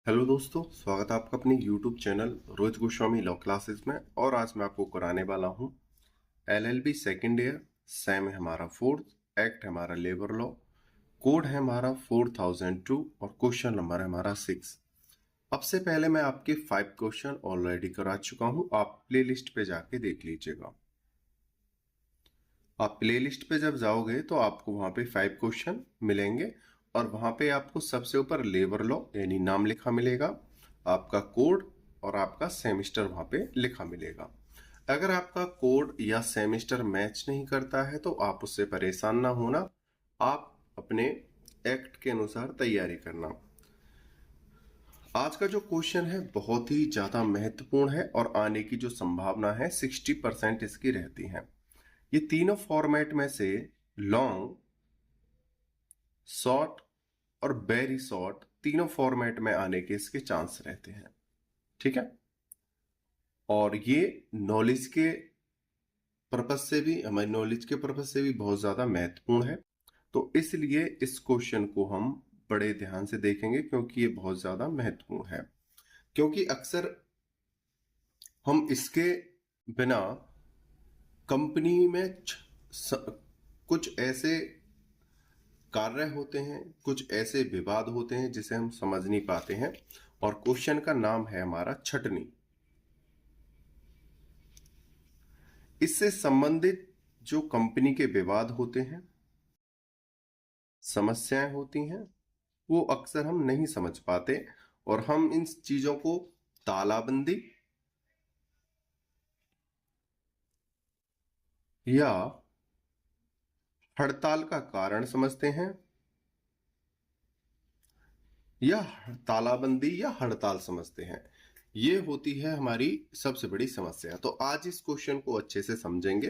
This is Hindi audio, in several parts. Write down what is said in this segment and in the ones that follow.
हेलो दोस्तों, स्वागत है आपका अपने YouTube channel Rohit Goswami law classes में। और आज मैं आपको कराने वाला हूँ LLB सेकेंड ईयर। सेम है हमारा फोर्थ, एक्ट है हमारा लेबर लॉ, कोड है हमारा 4002 और क्वेश्चन नंबर है हमारा 6। अब से पहले मैं आपके 5 क्वेश्चन ऑलरेडी करा चुका हूँ, आप प्लेलिस्ट पे जाके देख लीजिएगा। आप प्लेलिस्ट पे जब जाओगे तो आपको वहां पे 5 क्वेश्चन मिलेंगे और वहां पे आपको सबसे ऊपर लेबर लॉ यानी नाम लिखा मिलेगा, आपका कोड और आपका सेमेस्टर वहां पे लिखा मिलेगा। अगर आपका कोड या सेमेस्टर मैच नहीं करता है तो आप उससे परेशान ना होना, आप अपने एक्ट के अनुसार तैयारी करना। आज का जो क्वेश्चन है बहुत ही ज्यादा महत्वपूर्ण है और आने की जो संभावना है 60% इसकी रहती है। ये तीनों फॉर्मेट में से लॉन्ग, शॉर्ट और वेरी शॉर्ट तीनों फॉर्मेट में आने के इसके चांस रहते हैं, ठीक है। और ये नॉलेज के पर्पज से भी, हमारी नॉलेज के पर्पज से भी बहुत ज्यादा महत्वपूर्ण है। तो इसलिए इस क्वेश्चन को हम बड़े ध्यान से देखेंगे क्योंकि ये बहुत ज्यादा महत्वपूर्ण है। क्योंकि अक्सर हम इसके बिना कंपनी में कुछ ऐसे कार्य होते हैं, कुछ ऐसे विवाद होते हैं जिसे हम समझ नहीं पाते हैं। और क्वेश्चन का नाम है हमारा छटनी। इससे संबंधित जो कंपनी के विवाद होते हैं, समस्याएं होती हैं, वो अक्सर हम नहीं समझ पाते और हम इन चीजों को तालाबंदी या हड़ताल का कारण समझते हैं, या तालाबंदी या हड़ताल समझते हैं। ये होती है हमारी सबसे बड़ी समस्या। तो आज इस क्वेश्चन को अच्छे से समझेंगे।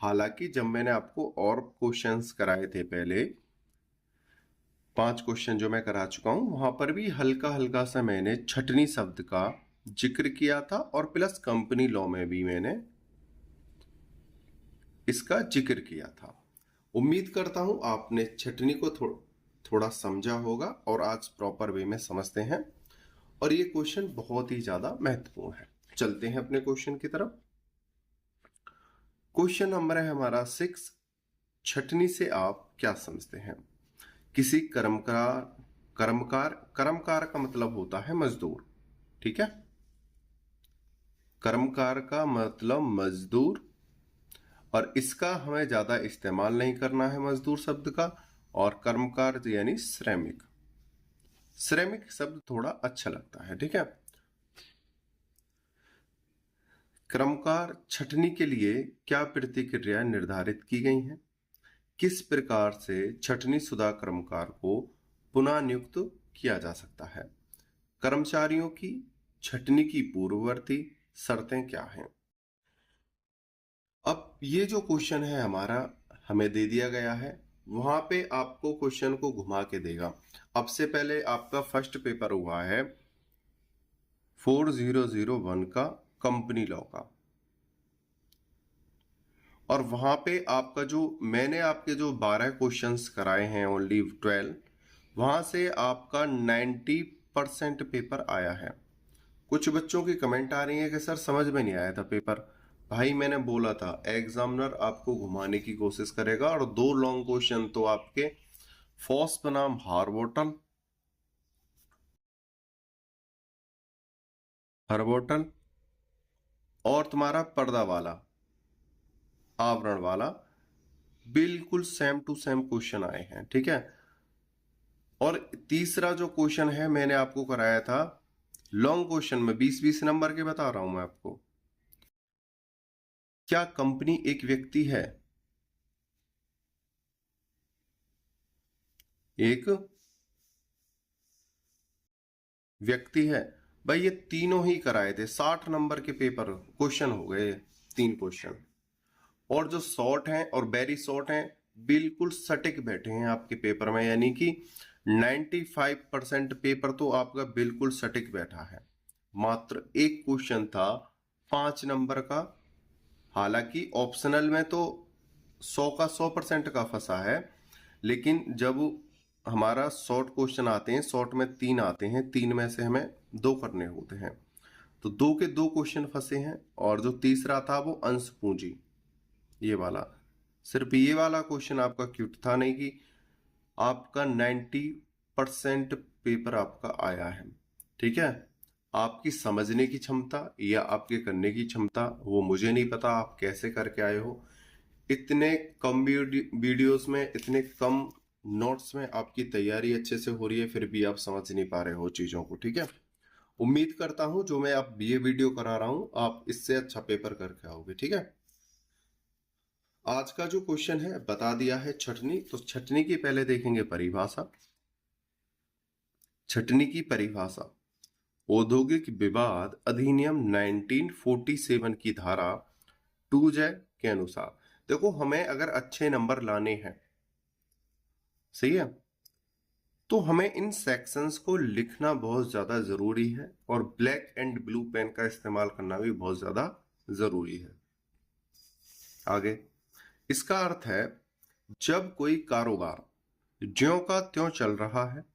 हालांकि जब मैंने आपको और क्वेश्चंस कराए थे पहले, 5 क्वेश्चन जो मैं करा चुका हूं, वहां पर भी हल्का हल्का सा मैंने छटनी शब्द का जिक्र किया था और प्लस कंपनी लॉ में भी मैंने इसका जिक्र किया था। उम्मीद करता हूं आपने छटनी को थोड़ा समझा होगा और आज प्रॉपर वे में समझते हैं। और ये क्वेश्चन बहुत ही ज्यादा महत्वपूर्ण है। चलते हैं अपने क्वेश्चन की तरफ। क्वेश्चन नंबर है हमारा 6। छटनी से आप क्या समझते हैं? किसी कर्मकार का मतलब होता है मजदूर, ठीक है। कर्मकार का मतलब मजदूर, और इसका हमें ज्यादा इस्तेमाल नहीं करना है मजदूर शब्द का। और कर्मकार यानी श्रमिक, श्रमिक शब्द थोड़ा अच्छा लगता है, ठीक है। कर्मकार छटनी के लिए क्या प्रतिक्रिया निर्धारित की गई हैं? किस प्रकार से छटनी शुदा कर्मकार को पुनः नियुक्त किया जा सकता है? कर्मचारियों की छटनी की पूर्ववर्ती शर्तें क्या हैं? अब ये जो क्वेश्चन है हमारा हमें दे दिया गया है, वहां पे आपको क्वेश्चन को घुमा के देगा। अब से पहले आपका फर्स्ट पेपर हुआ है 4001 का कंपनी लॉ का, और वहां पे आपका जो मैंने आपके जो 12 क्वेश्चंस कराए हैं, ओनली 12, वहां से आपका 90% पेपर आया है। कुछ बच्चों की कमेंट आ रही है कि सर समझ में नहीं आया था पेपर। भाई मैंने बोला था एग्जामिनर आपको घुमाने की कोशिश करेगा, और 2 लॉन्ग क्वेश्चन तो आपके फॉस बनाम हार्बोटल, और तुम्हारा पर्दा वाला, आवरण वाला, बिल्कुल सेम टू सेम क्वेश्चन आए हैं, ठीक है। और तीसरा जो क्वेश्चन है मैंने आपको कराया था लॉन्ग क्वेश्चन में, 20-20 नंबर के बता रहा हूं मैं आपको। क्या कंपनी एक व्यक्ति है? एक व्यक्ति है। भाई ये तीनों ही कराए थे, 60 नंबर के पेपर क्वेश्चन हो गए, 3 क्वेश्चन। और जो शॉर्ट हैं और वेरी शॉर्ट हैं, बिल्कुल सटीक बैठे हैं आपके पेपर में, यानी कि 95% पेपर तो आपका बिल्कुल सटीक बैठा है। मात्र एक क्वेश्चन था 5 नंबर का, हालांकि ऑप्शनल में तो 100 का 100% का फंसा है, लेकिन जब हमारा शॉर्ट क्वेश्चन आते हैं, शॉर्ट में 3 आते हैं, 3 में से हमें 2 करने होते हैं, तो 2 के 2 क्वेश्चन फंसे हैं और जो तीसरा था वो अंश पूंजी, ये वाला। सिर्फ ये वाला क्वेश्चन आपका क्यूट था नहीं कि आपका 90% पेपर आपका आया है, ठीक है। आपकी समझने की क्षमता या आपके करने की क्षमता वो मुझे नहीं पता आप कैसे करके आए हो। इतने कम वीडियोस में, इतने कम नोट्स में आपकी तैयारी अच्छे से हो रही है, फिर भी आप समझ नहीं पा रहे हो चीजों को, ठीक है। उम्मीद करता हूं जो मैं आप ये वीडियो करा रहा हूं आप इससे अच्छा पेपर करके आओगे, ठीक है। आज का जो क्वेश्चन है बता दिया है छटनी, तो छटनी की पहले देखेंगे परिभाषा। छटनी की परिभाषा औद्योगिक विवाद अधिनियम 1947 की धारा 2J के अनुसार। देखो हमें अगर अच्छे नंबर लाने हैं, सही है, तो हमें इन सेक्शंस को लिखना बहुत ज्यादा जरूरी है और ब्लैक एंड ब्लू पेन का इस्तेमाल करना भी बहुत ज्यादा जरूरी है। आगे इसका अर्थ है जब कोई कारोबार ज्यों का त्यों चल रहा है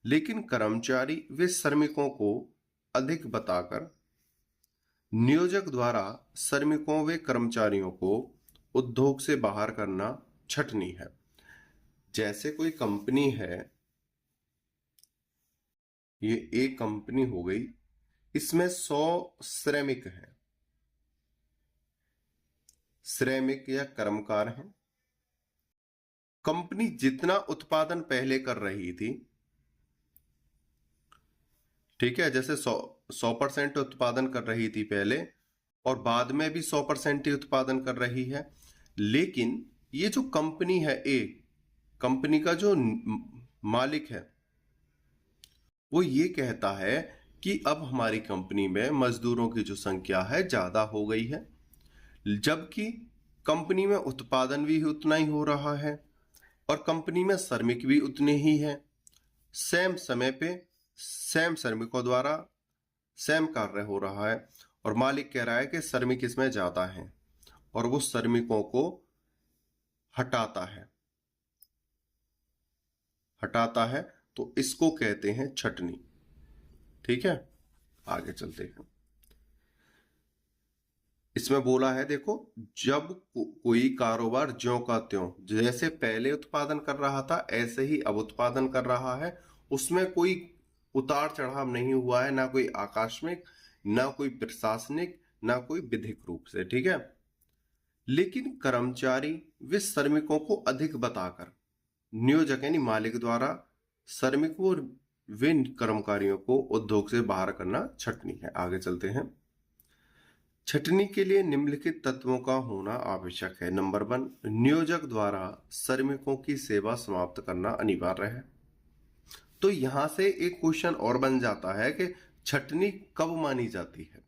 लेकिन कर्मचारी व श्रमिकों को अधिक बताकर नियोजक द्वारा श्रमिकों व कर्मचारियों को उद्योग से बाहर करना छटनी है। जैसे कोई कंपनी है, ये एक कंपनी हो गई, इसमें 100 श्रमिक हैं, श्रमिक या कर्मकार हैं। कंपनी जितना उत्पादन पहले कर रही थी, ठीक है, जैसे 100% उत्पादन कर रही थी पहले और बाद में भी 100% ही उत्पादन कर रही है, लेकिन ये जो कंपनी है ए, कंपनी का जो मालिक है वो ये कहता है कि अब हमारी कंपनी में मजदूरों की जो संख्या है ज्यादा हो गई है, जबकि कंपनी में उत्पादन भी उतना ही हो रहा है और कंपनी में श्रमिक भी उतने ही हैं। सेम समय पे सेम श्रमिकों द्वारा सेम कार्य हो रहा है और मालिक कह रहा है कि श्रमिक इसमें ज्यादा हैं और वो श्रमिकों को हटाता है, तो इसको कहते हैं छटनी, ठीक है। आगे चलते हैं। इसमें बोला है देखो, जब कोई कारोबार ज्यों का त्यों, जैसे पहले उत्पादन कर रहा था ऐसे ही अब उत्पादन कर रहा है, उसमें कोई उतार चढ़ाव नहीं हुआ है, ना कोई आकस्मिक, ना कोई प्रशासनिक, ना कोई विधिक रूप से, ठीक है। लेकिन कर्मचारी वे श्रमिकों को अधिक बताकर नियोजक यानी मालिक द्वारा श्रमिकों और वे कर्मचारियों को उद्योग से बाहर करना छटनी है। आगे चलते हैं। छटनी के लिए निम्नलिखित तत्वों का होना आवश्यक है। नंबर 1, नियोजक द्वारा श्रमिकों की सेवा समाप्त करना अनिवार्य है। तो यहां से एक क्वेश्चन और बन जाता है कि छटनी कब मानी जाती है।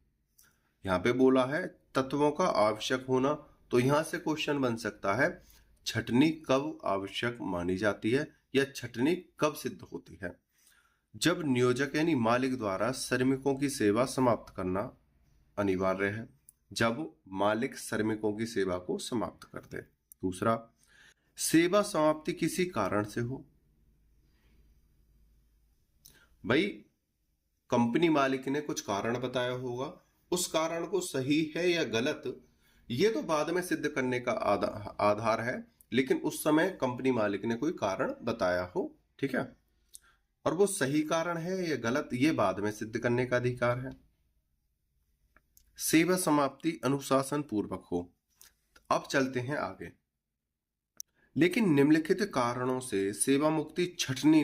यहां पे बोला है तत्वों का आवश्यक होना, तो यहां से क्वेश्चन बन सकता है छटनी कब आवश्यक मानी जाती है या छटनी कब सिद्ध होती है। जब नियोजक यानी मालिक द्वारा श्रमिकों की सेवा समाप्त करना अनिवार्य है, जब मालिक श्रमिकों की सेवा को समाप्त कर दे। दूसरा, सेवा समाप्ति किसी कारण से हो। भाई कंपनी मालिक ने कुछ कारण बताया होगा, उस कारण को सही है या गलत ये तो बाद में सिद्ध करने का आधार है, लेकिन उस समय कंपनी मालिक ने कोई कारण बताया हो, ठीक है, और वो सही कारण है या गलत ये बाद में सिद्ध करने का अधिकार है। सेवा समाप्ति अनुशासन पूर्वक हो। अब चलते हैं आगे। लेकिन निम्नलिखित कारणों से सेवा मुक्ति छटनी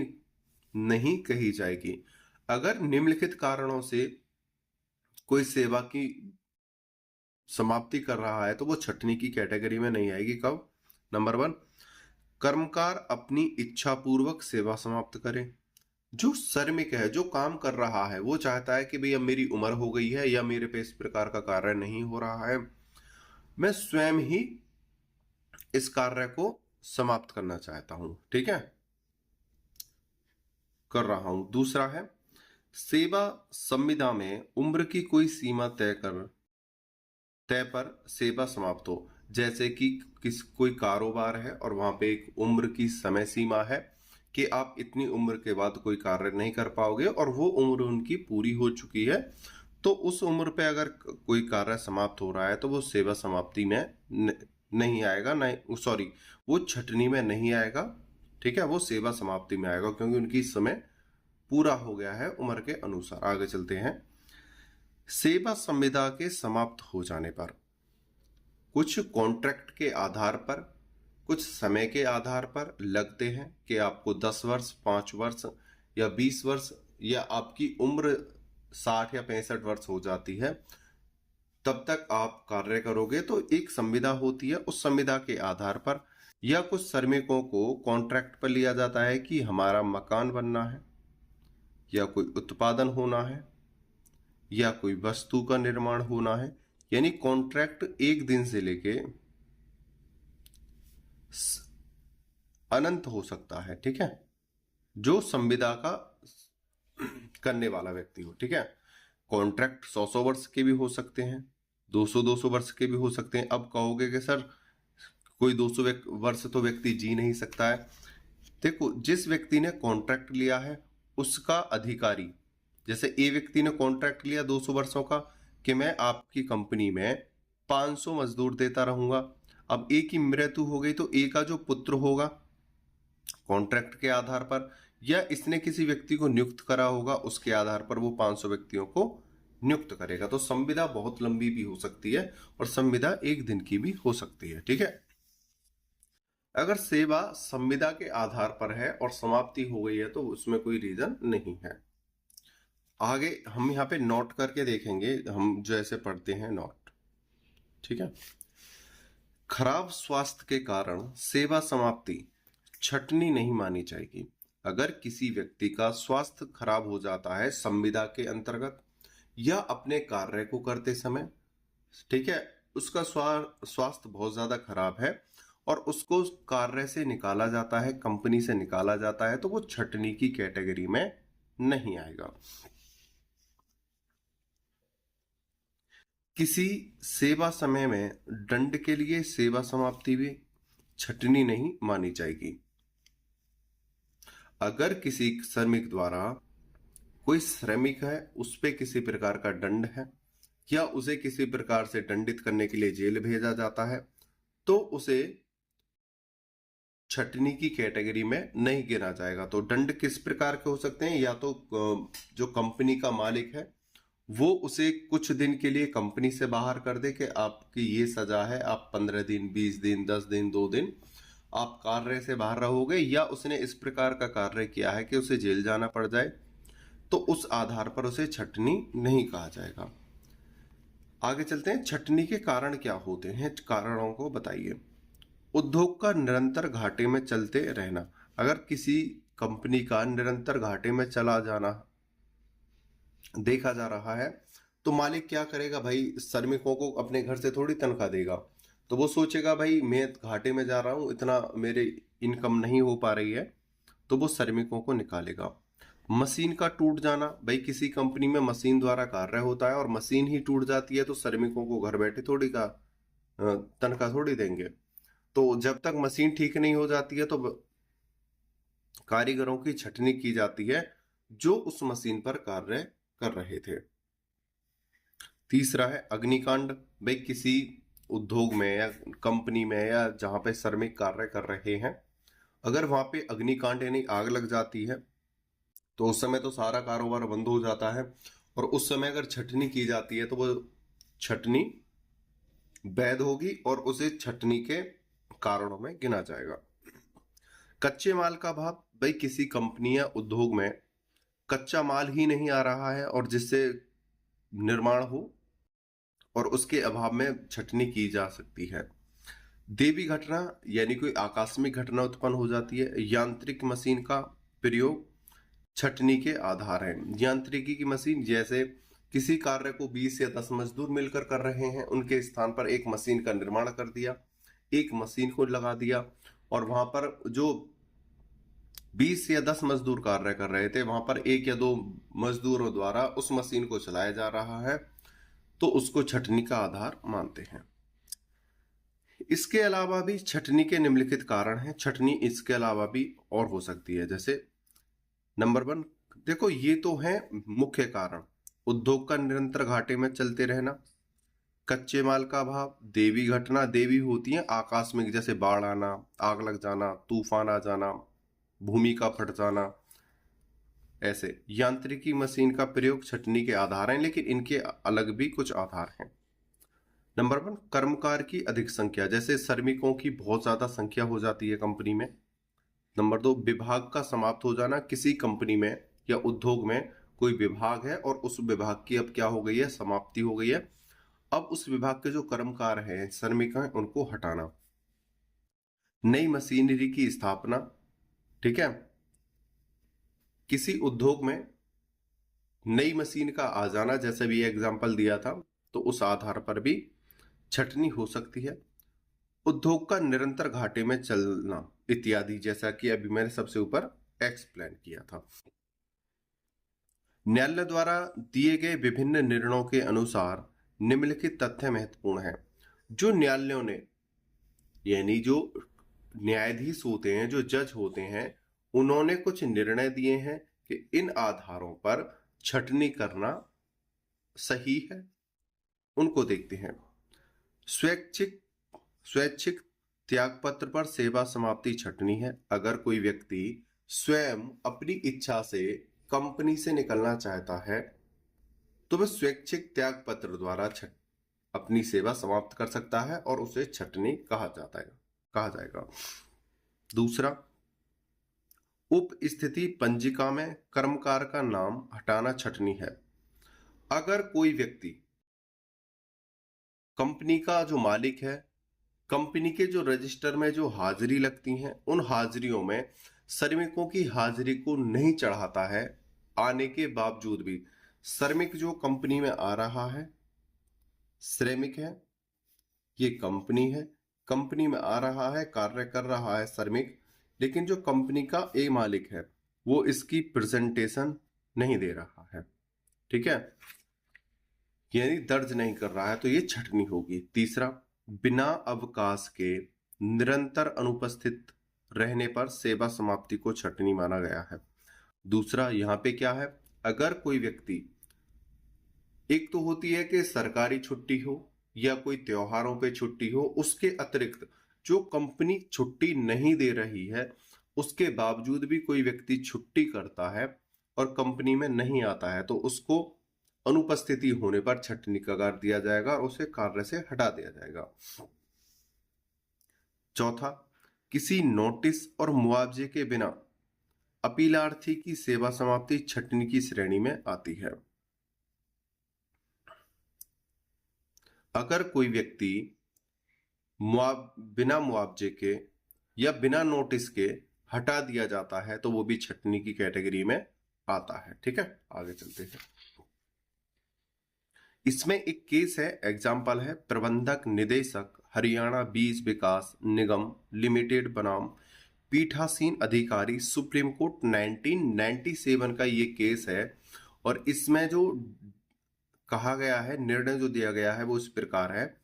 नहीं कही जाएगी। अगर निम्नलिखित कारणों से कोई सेवा की समाप्ति कर रहा है तो वो छटनी की कैटेगरी में नहीं आएगी। कब? नंबर 1, कर्मकार अपनी इच्छा पूर्वक सेवा समाप्त करे। जो श्रमिक है, जो काम कर रहा है, वो चाहता है कि भाई अब मेरी उम्र हो गई है या मेरे पे इस प्रकार का कार्य नहीं हो रहा है, मैं स्वयं ही इस कार्य को समाप्त करना चाहता हूं, ठीक है, कर रहा हूं। दूसरा है, सेवा संविदा में उम्र की कोई सीमा तय पर सेवा समाप्त हो। जैसे कि कोई कारोबार है और वहां पे एक उम्र की समय सीमा है कि आप इतनी उम्र के बाद कोई कार्य नहीं कर पाओगे और वो उम्र उनकी पूरी हो चुकी है, तो उस उम्र पे अगर कोई कार्य समाप्त हो रहा है तो वो सेवा समाप्ति में नहीं आएगा, नहीं सॉरी, वो छटनी में नहीं आएगा। ठीक है, वो सेवा समाप्ति में आएगा क्योंकि उनकी समय पूरा हो गया है उम्र के अनुसार। आगे चलते हैं। सेवा संविदा के समाप्त हो जाने पर कुछ कॉन्ट्रैक्ट के आधार पर, कुछ समय के आधार पर लगते हैं कि आपको 10 वर्ष, 5 वर्ष या 20 वर्ष, या आपकी उम्र 60 या 65 वर्ष हो जाती है तब तक आप कार्य करोगे, तो एक संविदा होती है। उस संविदा के आधार पर या कुछ श्रमिकों को कॉन्ट्रैक्ट पर लिया जाता है कि हमारा मकान बनना है, या कोई उत्पादन होना है, या कोई वस्तु का निर्माण होना है। यानी कॉन्ट्रैक्ट एक दिन से लेके अनंत हो सकता है। ठीक है, जो संविदा का करने वाला व्यक्ति हो। ठीक है, कॉन्ट्रैक्ट 100 वर्ष के भी हो सकते हैं, 200 वर्ष के भी हो सकते हैं। अब कहोगे कि सर कोई 200 वर्ष तो व्यक्ति जी नहीं सकता है। देखो, जिस व्यक्ति ने कॉन्ट्रैक्ट लिया है उसका अधिकारी, जैसे ए व्यक्ति ने कॉन्ट्रैक्ट लिया 200 वर्षों का कि मैं आपकी कंपनी में 500 मजदूर देता रहूंगा। अब ए की मृत्यु हो गई तो ए का जो पुत्र होगा कॉन्ट्रैक्ट के आधार पर, या इसने किसी व्यक्ति को नियुक्त करा होगा, उसके आधार पर वो 500 व्यक्तियों को नियुक्त करेगा। तो संविदा बहुत लंबी भी हो सकती है और संविदा एक दिन की भी हो सकती है। ठीक है, अगर सेवा संविदा के आधार पर है और समाप्ति हो गई है तो उसमें कोई रीजन नहीं है। आगे हम यहाँ पे नोट करके देखेंगे, हम जो ऐसे पढ़ते हैं नोट। ठीक है, खराब स्वास्थ्य के कारण सेवा समाप्ति छटनी नहीं मानी जाएगी। अगर किसी व्यक्ति का स्वास्थ्य खराब हो जाता है संविदा के अंतर्गत या अपने कार्य को करते समय, ठीक है, उसका स्वास्थ्य बहुत ज्यादा खराब है और उसको कार्य से निकाला जाता है, कंपनी से निकाला जाता है, तो वो छटनी की कैटेगरी में नहीं आएगा। किसी सेवा समय में दंड के लिए सेवा समाप्ति भी छटनी नहीं मानी जाएगी। अगर किसी श्रमिक द्वारा, कोई श्रमिक है उस पे किसी प्रकार का दंड है या उसे किसी प्रकार से दंडित करने के लिए जेल भेजा जाता है, तो उसे छटनी की कैटेगरी में नहीं गिना जाएगा। तो दंड किस प्रकार के हो सकते हैं, या तो जो कंपनी का मालिक है वो उसे कुछ दिन के लिए कंपनी से बाहर कर दे कि आपकी ये सजा है, आप 15 दिन, 20 दिन, 10 दिन, 2 दिन आप कार्य से बाहर रहोगे, या उसने इस प्रकार का कार्य किया है कि उसे जेल जाना पड़ जाए, तो उस आधार पर उसे छटनी नहीं कहा जाएगा। आगे चलते हैं, छटनी के कारण क्या होते हैं, कारणों को बताइए। उद्योग का निरंतर घाटे में चलते रहना। अगर किसी कंपनी का निरंतर घाटे में चला जाना देखा जा रहा है तो मालिक क्या करेगा, भाई श्रमिकों को अपने घर से थोड़ी तनख्वाह देगा, तो वो सोचेगा भाई मैं घाटे में जा रहा हूं, इतना मेरे इनकम नहीं हो पा रही है, तो वो श्रमिकों को निकालेगा। मशीन का टूट जाना, भाई किसी कंपनी में मशीन द्वारा कार्य होता है और मशीन ही टूट जाती है तो श्रमिकों को घर बैठे थोड़ी का तनख्वाह थोड़ी देंगे। तो जब तक मशीन ठीक नहीं हो जाती है तो कारीगरों की छटनी की जाती है जो उस मशीन पर कार्य कर रहे थे। तीसरा है अग्निकांड। भाई किसी उद्योग में या कंपनी में या जहां पे श्रमिक कार्य कर रहे हैं, अगर वहां पे अग्निकांड यानी आग लग जाती है तो उस समय तो सारा कारोबार बंद हो जाता है, और उस समय अगर छटनी की जाती है तो वो छटनी वैध होगी और उसे छटनी के कारणों में गिना जाएगा। कच्चे माल का अभाव। भाई किसी कंपनी या उद्योग में कच्चा माल ही नहीं आ रहा है और जिससे निर्माण हो, और उसके अभाव में छटनी की जा सकती है। देवी घटना यानी कोई आकस्मिक घटना उत्पन्न हो जाती है। यांत्रिक मशीन का प्रयोग छटनी के आधार है। यांत्रिकी की मशीन, जैसे किसी कार्य को 20 या 10 मजदूर मिलकर कर रहे हैं, उनके स्थान पर एक मशीन का निर्माण कर दिया, एक मशीन को लगा दिया, और वहां पर जो 20 या 10 मजदूर कार्य कर रहे थे वहां पर 1 या 2 मजदूरों द्वारा उस मशीन को चलाया जा रहा है, तो उसको छटनी का आधार मानते हैं। इसके अलावा भी छटनी के निम्नलिखित कारण हैं। छटनी इसके अलावा भी और हो सकती है, जैसे नंबर 1, देखो ये तो है मुख्य कारण। उद्योग का निरंतर घाटे में चलते रहना, कच्चे माल का अभाव, देवी घटना, देवी होती है आकस्मिक, जैसे बाढ़ आना, आग लग जाना, तूफान आ जाना, भूमि का फट जाना, ऐसे। यांत्रिकी मशीन का प्रयोग छटनी के आधार हैं, लेकिन इनके अलग भी कुछ आधार हैं। नंबर 1, कर्मकार की अधिक संख्या, जैसे श्रमिकों की बहुत ज्यादा संख्या हो जाती है कंपनी में। नंबर 2, विभाग का समाप्त हो जाना, किसी कंपनी में या उद्योग में कोई विभाग है और उस विभाग की अब क्या हो गई है, समाप्ति हो गई है। अब उस विभाग के जो कर्मकार हैं, श्रमिक हैं, उनको हटाना। नई मशीनरी की स्थापना, ठीक है, किसी उद्योग में नई मशीन का आ जाना, जैसे भी एग्जांपल दिया था, तो उस आधार पर भी छटनी हो सकती है। उद्योग का निरंतर घाटे में चलना इत्यादि, जैसा कि अभी मैंने सबसे ऊपर एक्सप्लेन किया था। न्यायालय द्वारा दिए गए विभिन्न निर्णयों के अनुसार निम्नलिखित तथ्य महत्वपूर्ण हैं। जो न्यायालयों ने, यानी जो न्यायाधीश होते हैं, जो जज होते हैं, उन्होंने कुछ निर्णय दिए हैं कि इन आधारों पर छटनी करना सही है। उनको देखते हैं। स्वैच्छिक स्वैच्छिक त्यागपत्र पर सेवा समाप्ति छटनी है। अगर कोई व्यक्ति स्वयं अपनी इच्छा से कंपनी से निकलना चाहता है तो वह स्वैच्छिक त्यागपत्र द्वारा अपनी सेवा समाप्त कर सकता है और उसे छटनी कहा जाएगा। दूसरा, उपस्थिति पंजिका में कर्मकार का नाम हटाना छटनी है। अगर कोई व्यक्ति कंपनी का जो मालिक है, कंपनी के जो रजिस्टर में जो हाजिरी लगती हैं, उन हाजिरियों में श्रमिकों की हाजिरी को नहीं चढ़ाता है, आने के बावजूद भी श्रमिक जो कंपनी में आ रहा है, श्रमिक है, ये कंपनी है, कंपनी में आ रहा है, कार्य कर रहा है श्रमिक, लेकिन जो कंपनी का ए मालिक है वो इसकी प्रेजेंटेशन नहीं दे रहा है, ठीक है, यानी दर्ज नहीं कर रहा है, तो ये छटनी होगी। तीसरा, बिना अवकाश के निरंतर अनुपस्थित रहने पर सेवा समाप्ति को छटनी माना गया है। दूसरा, यहां पे क्या है, अगर कोई व्यक्ति, एक तो होती है कि सरकारी छुट्टी हो या कोई त्योहारों पे छुट्टी हो, उसके अतिरिक्त जो कंपनी छुट्टी नहीं दे रही है उसके बावजूद भी कोई व्यक्ति छुट्टी करता है और कंपनी में नहीं आता है, तो उसको अनुपस्थिति होने पर छटनी कगार दिया जाएगा और उसे कार्य से हटा दिया जाएगा। चौथा, किसी नोटिस और मुआवजे के बिना अपीलार्थी की सेवा समाप्ति छटनी की श्रेणी में आती है। अगर कोई व्यक्ति बिना मुआवजे के या बिना नोटिस के हटा दिया जाता है तो वो भी छटनी की कैटेगरी में आता है, ठीक है। आगे चलते हैं। इसमें एक केस है, एग्जाम्पल है, प्रबंधक निदेशक हरियाणा बीज विकास निगम लिमिटेड बनाम पीठासीन अधिकारी, सुप्रीम कोर्ट 1997 का ये केस है। और इसमें जो कहा गया है, निर्णय जो दिया गया है वो इस प्रकार है।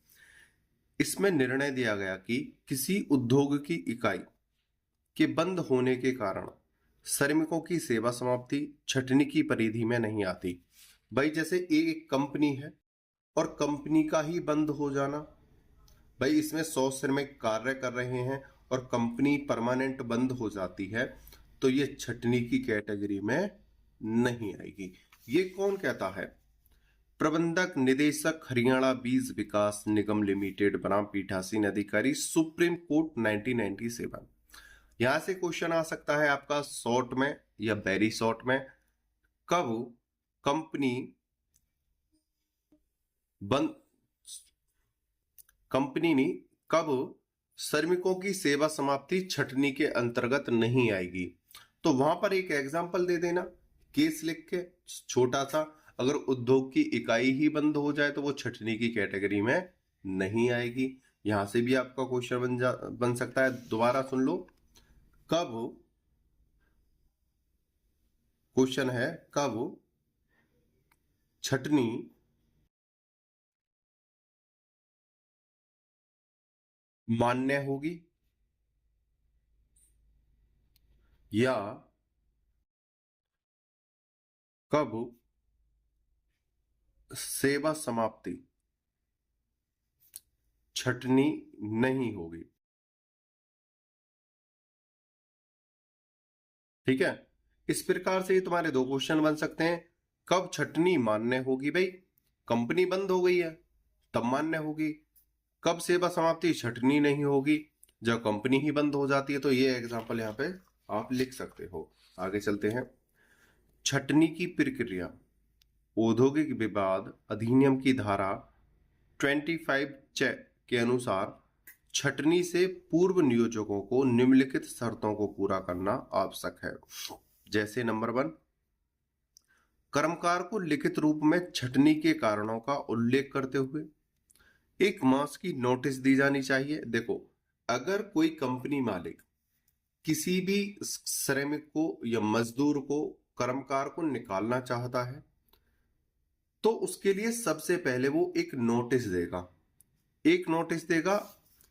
इसमें निर्णय दिया गया कि किसी उद्योग की इकाई के बंद होने के कारण श्रमिकों की सेवा समाप्ति छटनी की परिधि में नहीं आती। भाई जैसे एक कंपनी है और कंपनी का ही बंद हो जाना, भाई इसमें 100 श्रमिक कार्य कर रहे हैं और कंपनी परमानेंट बंद हो जाती है, तो ये छटनी की कैटेगरी में नहीं आएगी। ये कौन कहता है? प्रबंधक निदेशक हरियाणा बीज विकास निगम लिमिटेड बनाम पीठासीन अधिकारी, सुप्रीम कोर्ट 1997। यहां से क्वेश्चन आ सकता है आपका शॉर्ट में या वेरी शॉर्ट में, कब कंपनी बंद, कंपनी ने कब श्रमिकों की सेवा समाप्ति छटनी के अंतर्गत नहीं आएगी। तो वहां पर एक एग्जांपल दे देना, केस लिख के छोटा सा, अगर उद्योग की इकाई ही बंद हो जाए तो वो छटनी की कैटेगरी में नहीं आएगी। यहां से भी आपका क्वेश्चन बन सकता है। दोबारा सुन लो, कब, क्वेश्चन है कब छटनी मान्य होगी या कब सेवा समाप्ति छटनी नहीं होगी। ठीक है, इस प्रकार से तुम्हारे दो क्वेश्चन बन सकते हैं। कब छटनी मान्य होगी? भाई कंपनी बंद हो गई है तब मान्य होगी। कब सेवा समाप्ति छटनी नहीं होगी? जब कंपनी ही बंद हो जाती है। तो ये एग्जांपल यहाँ पे आप लिख सकते हो। आगे चलते हैं। छटनी की प्रक्रिया औद्योगिक विवाद अधिनियम की धारा 25 के अनुसार छटनी से पूर्व नियोजकों को निम्नलिखित शर्तों को पूरा करना आवश्यक है। जैसे नंबर 1, कर्मकार को लिखित रूप में छटनी के कारणों का उल्लेख करते हुए 1 मास की नोटिस दी जानी चाहिए। देखो, अगर कोई कंपनी मालिक किसी भी श्रमिक को या मजदूर को, कर्मकार को निकालना चाहता है तो उसके लिए सबसे पहले वो एक नोटिस देगा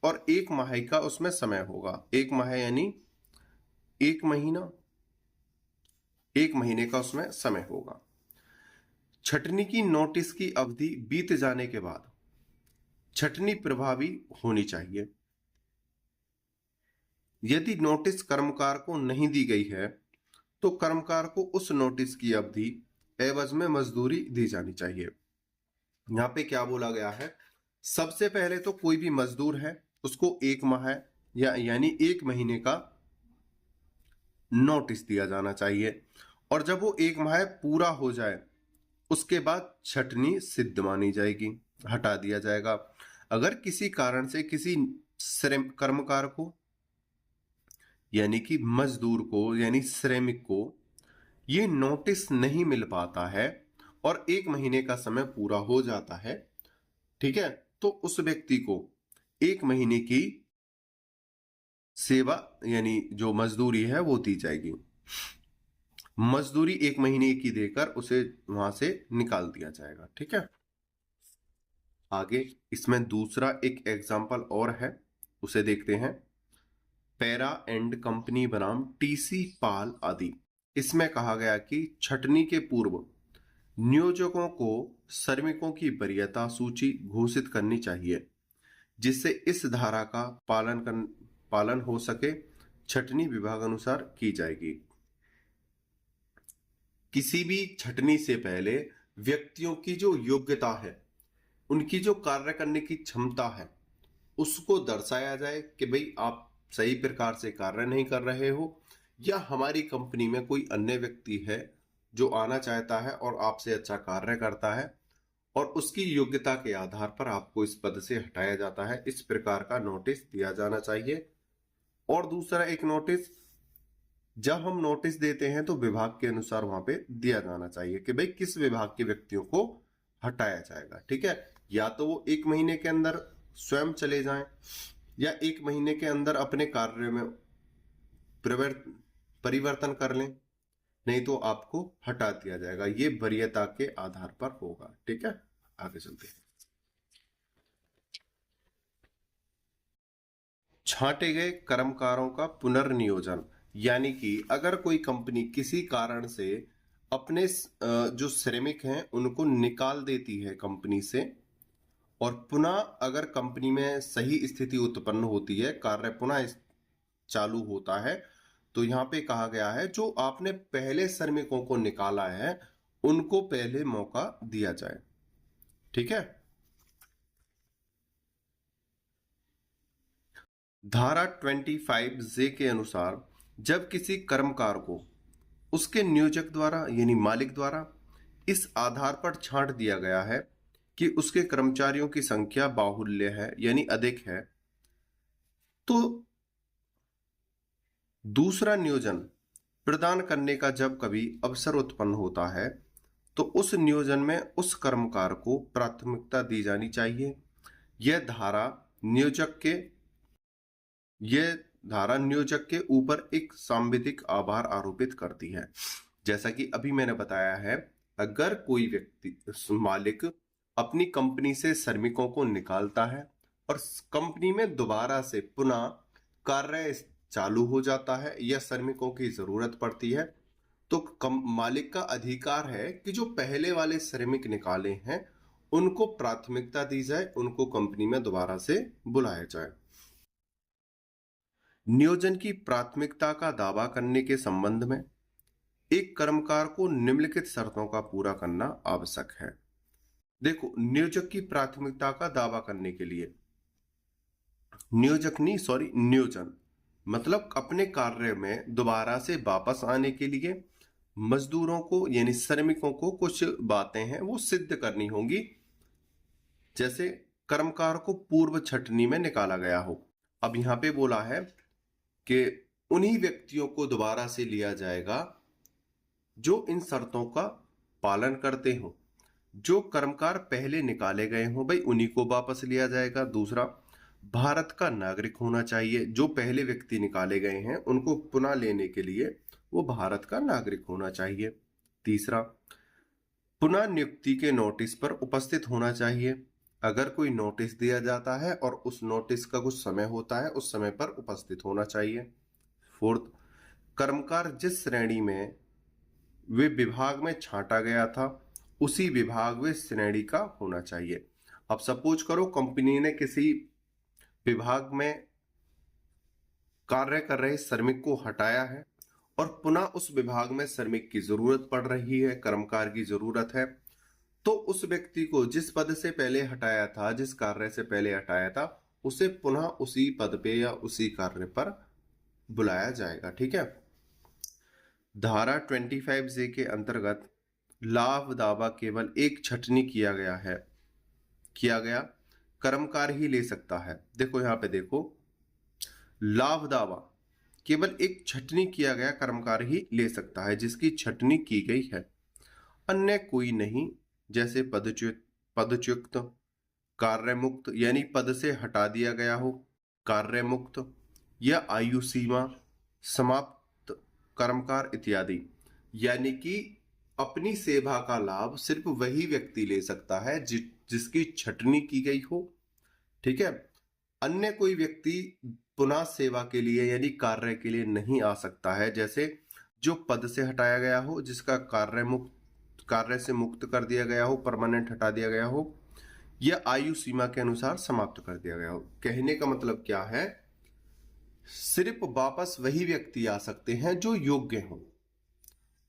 और 1 माह का उसमें समय होगा। 1 माह यानी 1 महीना, 1 महीने का उसमें समय होगा। छटनी की नोटिस की अवधि बीत जाने के बाद छटनी प्रभावी होनी चाहिए। यदि नोटिस कर्मकार को नहीं दी गई है तो कर्मकार को उस नोटिस की अवधि एवज में मजदूरी दी जानी चाहिए। यहां पे क्या बोला गया है? सबसे पहले तो कोई भी मजदूर है उसको 1 माह यानी 1 महीने का नोटिस दिया जाना चाहिए और जब वो 1 माह पूरा हो जाए उसके बाद छटनी सिद्ध मानी जाएगी, हटा दिया जाएगा। अगर किसी कारण से किसी कर्मकार को यानी कि मजदूर को यानी श्रमिक को ये नोटिस नहीं मिल पाता है और 1 महीने का समय पूरा हो जाता है, ठीक है, तो उस व्यक्ति को 1 महीने की सेवा यानी जो मजदूरी है वो दी जाएगी। मजदूरी 1 महीने की देकर उसे वहां से निकाल दिया जाएगा। ठीक है, आगे इसमें दूसरा एक एग्जाम्पल और है, उसे देखते हैं। पैरा एंड कंपनी बनाम टीसी पाल आदि। इसमें कहा गया कि छटनी के पूर्व नियोजकों को श्रमिकों की वरीयता सूची घोषित करनी चाहिए जिससे इस धारा का पालन हो सके। छटनी विभाग अनुसार की जाएगी। किसी भी छटनी से पहले व्यक्तियों की जो योग्यता है, उनकी जो कार्य करने की क्षमता है, उसको दर्शाया जाए कि भाई आप सही प्रकार से कार्य नहीं कर रहे हो या हमारी कंपनी में कोई अन्य व्यक्ति है जो आना चाहता है और आपसे अच्छा कार्य करता है और उसकी योग्यता के आधार पर आपको इस पद से हटाया जाता है। इस प्रकार का नोटिस दिया जाना चाहिए। और दूसरा एक नोटिस, जब हम नोटिस देते हैं तो विभाग के अनुसार वहां पे दिया जाना चाहिए कि भाई किस विभाग के व्यक्तियों को हटाया जाएगा। ठीक है, या तो वो 1 महीने के अंदर स्वयं चले जाएं या 1 महीने के अंदर अपने कार्य में परिवर्तन कर लें, नहीं तो आपको हटा दिया जाएगा। ये वरीयता के आधार पर होगा। ठीक है, आगे चलते हैं। छांटे गए कर्मकारों का पुनर्नियोजन, यानी कि अगर कोई कंपनी किसी कारण से अपने जो श्रमिक हैं उनको निकाल देती है कंपनी से और पुनः अगर कंपनी में सही स्थिति उत्पन्न होती है, कार्य पुनः चालू होता है, तो यहाँ पे कहा गया है जो आपने पहले श्रमिकों को निकाला है उनको पहले मौका दिया जाए। ठीक है, धारा 25J के अनुसार जब किसी कर्मकार को उसके नियोजक द्वारा यानी मालिक द्वारा इस आधार पर छांट दिया गया है कि उसके कर्मचारियों की संख्या बाहुल्य है यानी अधिक है, तो दूसरा नियोजन प्रदान करने का जब कभी अवसर उत्पन्न होता है तो उस नियोजन में उस कर्मकार को प्राथमिकता दी जानी चाहिए। यह धारा नियोजक के ऊपर एक सांविधिक आभार आरोपित करती है। जैसा कि अभी मैंने बताया है, अगर कोई व्यक्ति मालिक अपनी कंपनी से श्रमिकों को निकालता है और कंपनी में दोबारा से पुनः कार्य चालू हो जाता है या श्रमिकों की जरूरत पड़ती है, तो मालिक का अधिकार है कि जो पहले वाले श्रमिक निकाले हैं उनको प्राथमिकता दी जाए, उनको कंपनी में दोबारा से बुलाया जाए। नियोजन की प्राथमिकता का दावा करने के संबंध में एक कर्मकार को निम्नलिखित शर्तों का पूरा करना आवश्यक है। देखो, नियोजक की प्राथमिकता का दावा करने के लिए नियोजन मतलब अपने कार्य में दोबारा से वापस आने के लिए मजदूरों को यानी श्रमिकों को कुछ बातें हैं वो सिद्ध करनी होंगी। जैसे कर्मकार को पूर्व छटनी में निकाला गया हो। अब यहां पे बोला है कि उन्हीं व्यक्तियों को दोबारा से लिया जाएगा जो इन शर्तों का पालन करते हो। जो कर्मकार पहले निकाले गए हो भाई उन्हीं को वापस लिया जाएगा। दूसरा, भारत का नागरिक होना चाहिए। जो पहले व्यक्ति निकाले गए हैं उनको पुनः लेने के लिए वो भारत का नागरिक होना चाहिए। तीसरा, पुनः नियुक्ति के नोटिस पर उपस्थित होना चाहिए। अगर कोई नोटिस दिया जाता है और उस नोटिस का कुछ समय होता है उस समय पर उपस्थित होना चाहिए। फोर्थ, कर्मकार जिस श्रेणी में वे विभाग में छांटा गया था उसी विभाग व श्रेणी का होना चाहिए। अब सपोज करो कंपनी ने किसी विभाग में कार्य कर रहे श्रमिक को हटाया है और पुनः उस विभाग में श्रमिक की जरूरत पड़ रही है, कर्मकार की जरूरत है, तो उस व्यक्ति को जिस पद से पहले हटाया था, जिस कार्य से पहले हटाया था, उसे पुनः उसी पद पे या उसी कार्य पर बुलाया जाएगा। ठीक है। धारा 25J के अंतर्गत लाभ दावा केवल एक छटनी किया गया कर्मकार ही ले सकता है। देखो यहां पे देखो, लाभ दावा केवल एक छटनी किया गया कर्मकार ही ले सकता है जिसकी छटनी की गई है, अन्य कोई नहीं। जैसे पदच्युत, कार्य मुक्त यानी पद से हटा दिया गया हो, कार्य मुक्त या आयु सीमा समाप्त कर्मकार इत्यादि। यानी कि अपनी सेवा का लाभ सिर्फ वही व्यक्ति ले सकता है जिसकी छटनी की गई हो। ठीक है। अन्य कोई व्यक्ति पुनः सेवा के लिए यानी कार्य के लिए नहीं आ सकता है। जैसे जो पद से हटाया गया हो, जिसका कार्य से मुक्त कर दिया गया हो, परमानेंट हटा दिया गया हो, या आयु सीमा के अनुसार समाप्त कर दिया गया हो। कहने का मतलब क्या है, सिर्फ वापस वही व्यक्ति आ सकते हैं जो योग्य हों।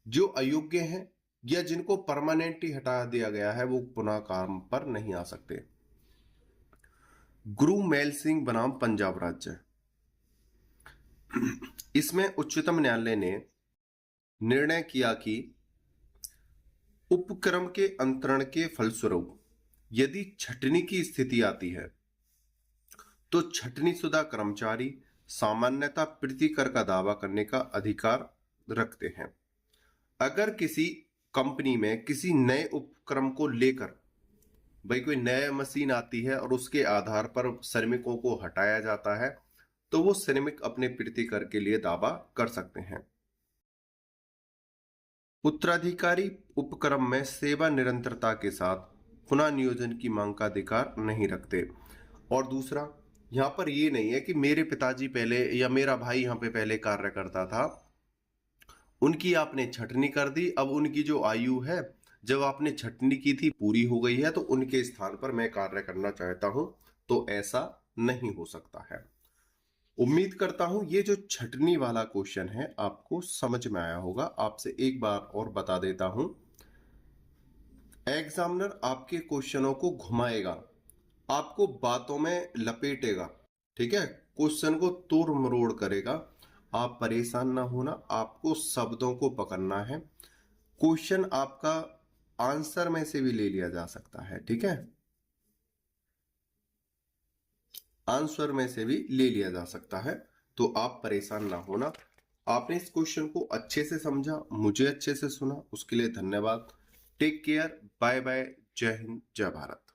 जो अयोग्य हैं या जिनको परमानेंट ही हटा दिया गया है वो पुनः काम पर नहीं आ सकते। गुरु मेल सिंह बनाम पंजाब राज्य, इसमें उच्चतम न्यायालय ने निर्णय किया कि उपक्रम के अंतरण के फलस्वरूप यदि छटनी की स्थिति आती है तो छटनीशुदा कर्मचारी सामान्यतः प्रीतिकर का दावा करने का अधिकार रखते हैं। अगर किसी कंपनी में किसी नए उपक्रम को लेकर भाई कोई नया मशीन आती है और उसके आधार पर श्रमिकों को हटाया जाता है तो वो श्रमिक अपने प्रीतिकर के लिए दावा कर सकते हैं। उत्तराधिकारी उपक्रम में सेवा निरंतरता के साथ पुनः नियोजन की मांग का अधिकार नहीं रखते। और दूसरा, यहाँ पर ये नहीं है कि मेरे पिताजी पहले या मेरा भाई यहाँ पे पहले कार्य करता था, उनकी आपने छटनी कर दी, अब उनकी जो आयु है जब आपने छटनी की थी पूरी हो गई है तो उनके स्थान पर मैं कार्य करना चाहता हूं, तो ऐसा नहीं हो सकता है। उम्मीद करता हूं ये जो छटनी वाला क्वेश्चन है आपको समझ में आया होगा। आपसे एक बार और बता देता हूं, एग्जामिनर आपके क्वेश्चनों को घुमाएगा, आपको बातों में लपेटेगा। ठीक है, क्वेश्चन को तोड़ मरोड़ करेगा। आप परेशान ना होना, आपको शब्दों को पकड़ना है। क्वेश्चन आपका आंसर में से भी ले लिया जा सकता है। ठीक है, आंसर में से भी ले लिया जा सकता है, तो आप परेशान ना होना। आपने इस क्वेश्चन को अच्छे से समझा, मुझे अच्छे से सुना, उसके लिए धन्यवाद। टेक केयर, बाय बाय, जय हिंद, जय भारत।